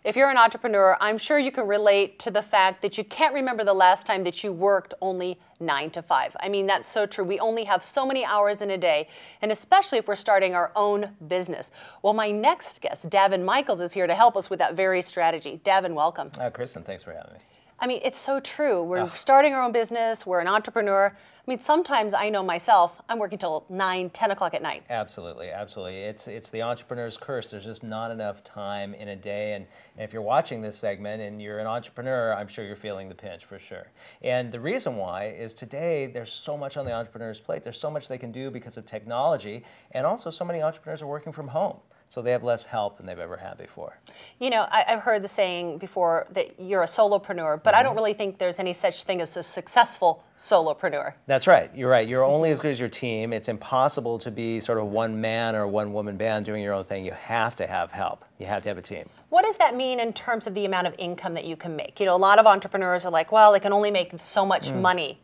If you're an entrepreneur, I'm sure you can relate to the fact that you can't remember the last time that you worked only 9 to 5. I mean, that's so true. We only have so many hours in a day, and especially if we're starting our own business. Well, my next guest, Daven Michaels, is here to help us with that very strategy. Daven, welcome. Kristen, thanks for having me. I mean, it's so true. We're starting our own business. We're an entrepreneur. I mean, sometimes I know myself, I'm working till 9, 10 o'clock at night. Absolutely, absolutely. It's the entrepreneur's curse. There's just not enough time in a day. And if you're watching this segment and you're an entrepreneur, I'm sure you're feeling the pinch for sure. And the reason why is today there's so much on the entrepreneur's plate. There's so much they can do because of technology. And also so many entrepreneurs are working from home. So they have less help than they've ever had before. You know, I've heard the saying before that you're a solopreneur, but I don't really think there's any such thing as a successful solopreneur. That's right. You're right. You're only as good as your team. It's impossible to be sort of one man or one woman band doing your own thing. You have to have help. You have to have a team. What does that mean in terms of the amount of income that you can make? You know, a lot of entrepreneurs are like, well, they can only make so much money.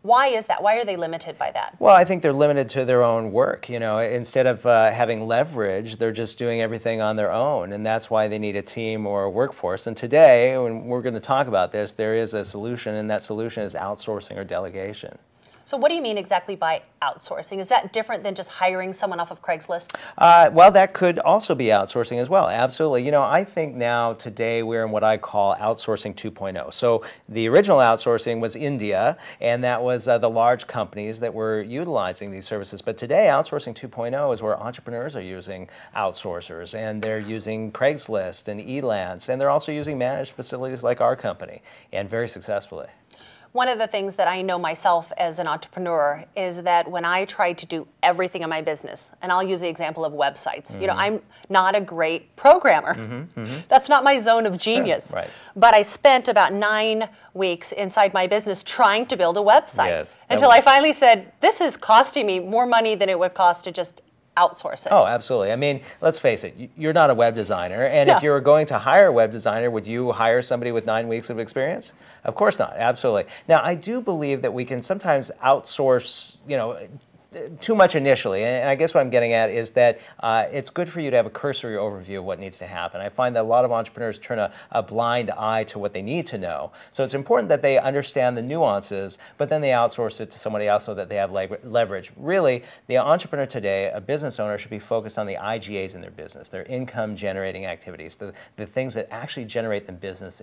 Why is that? Why are they limited by that? Well, I think they're limited to their own work. You know, instead of having leverage, they're just doing everything on their own, and that's why they need a team or a workforce. And today, when we're going to talk about this, there is a solution, and that solution is outsourcing or delegation. So what do you mean exactly by outsourcing? Is that different than just hiring someone off of Craigslist? Well, that could also be outsourcing as well. Absolutely. You know, I think now today we're in what I call outsourcing 2.0. So the original outsourcing was India, and that was the large companies that were utilizing these services. But today, outsourcing 2.0 is where entrepreneurs are using outsourcers, and they're using Craigslist and Elance, and they're also using managed facilities like our company, and very successfully. One of the things that I know myself as an entrepreneur is that when I try to do everything in my business, and I'll use the example of websites, you know, I'm not a great programmer. That's not my zone of genius. Sure, right. But I spent about 9 weeks inside my business trying to build a website Yes, until I finally said, this is costing me more money than it would cost to just outsource it. Oh, absolutely. I mean, let's face it, you're not a web designer, and if you were going to hire a web designer, would you hire somebody with 9 weeks of experience? Of course not, absolutely. Now, I do believe that we can sometimes outsource, you know, too much initially, and I guess what I'm getting at is that it's good for you to have a cursory overview of what needs to happen. I find that a lot of entrepreneurs turn a blind eye to what they need to know. So it's important that they understand the nuances, but then they outsource it to somebody else so that they have leverage. Really, the entrepreneur today, a business owner, should be focused on the IGAs in their business, their income generating activities, the things that actually generate them business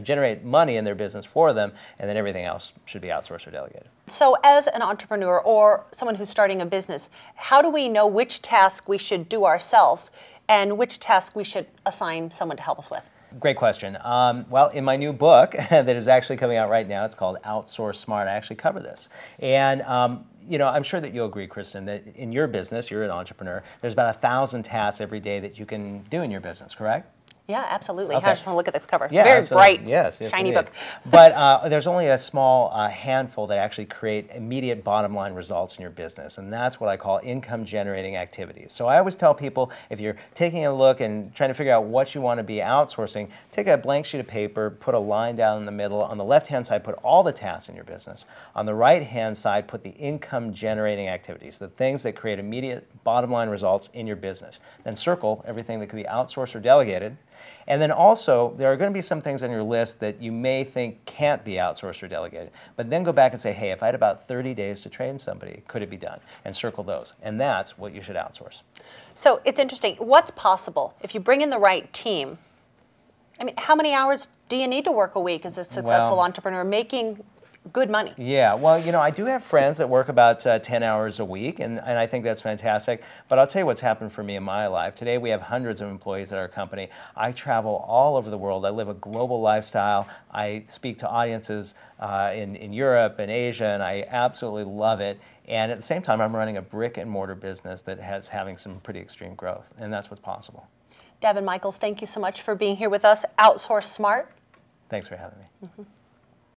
generate money in their business for them, and then everything else should be outsourced or delegated. So as an entrepreneur or someone who's starting a business, how do we know which task we should do ourselves and which task we should assign someone to help us with? Great question. Well, in my new book that is actually coming out right now, it's called Outsource Smart, I actually cover this. And you know, I'm sure that you'll agree, Kristen, that in your business, you're an entrepreneur, there's about 1,000 tasks every day that you can do in your business, correct? Yeah, absolutely. Okay. I just want to look at this cover. Yeah, very absolutely. bright, yes, shiny indeed. book. But there's only a small handful that actually create immediate bottom line results in your business, and that's what I call income generating activities. So I always tell people, if you're taking a look and trying to figure out what you want to be outsourcing, take a blank sheet of paper, put a line down in the middle. On the left-hand side, put all the tasks in your business. On the right-hand side, put the income generating activities, the things that create immediate bottom line results in your business. Then circle everything that could be outsourced or delegated. And then also, there are going to be some things on your list that you may think can't be outsourced or delegated. But then go back and say, hey, if I had about 30 days to train somebody, could it be done? And circle those. And that's what you should outsource. So it's interesting. What's possible if you bring in the right team? I mean, how many hours do you need to work a week as a successful entrepreneur making good money? Yeah, well, you know, I do have friends that work about 10 hours a week, and I think that's fantastic. But I'll tell you what's happened for me in my life. Today we have hundreds of employees at our company. I travel all over the world. I live a global lifestyle. I speak to audiences in Europe and Asia, and I absolutely love it. And at the same time, I'm running a brick and mortar business that has having some pretty extreme growth, and that's what's possible. Daven Michaels, thank you so much for being here with us. Outsource Smart. Thanks for having me.